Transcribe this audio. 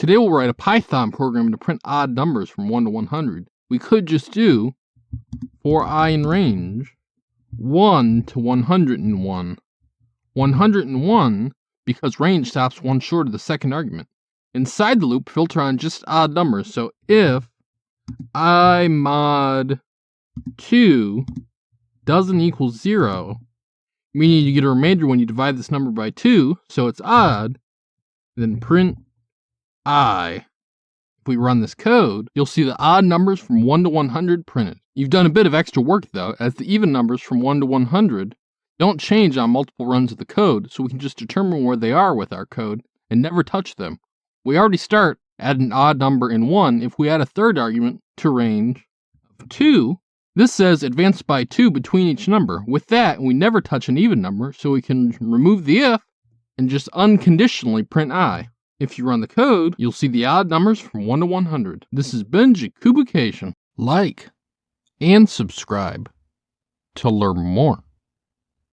Today we'll write a Python program to print odd numbers from 1 to 100. We could just do for I in range 1 to 101. 101 because range stops one short of the second argument. Inside the loop, filter on just odd numbers. So if I mod 2 doesn't equal 0, meaning you get a remainder when you divide this number by 2, so it's odd, then print I. If we run this code, you'll see the odd numbers from 1 to 100 printed. You've done a bit of extra work though, as the even numbers from 1 to 100 don't change on multiple runs of the code, so we can just determine where they are with our code and never touch them. We already start at an odd number in 1 if we add a third argument to range of 2. This says advance by 2 between each number. With that, we never touch an even number, so we can remove the if and just unconditionally print I. If you run the code, you'll see the odd numbers from 1 to 100. This has been Jakubication. Like and subscribe to learn more.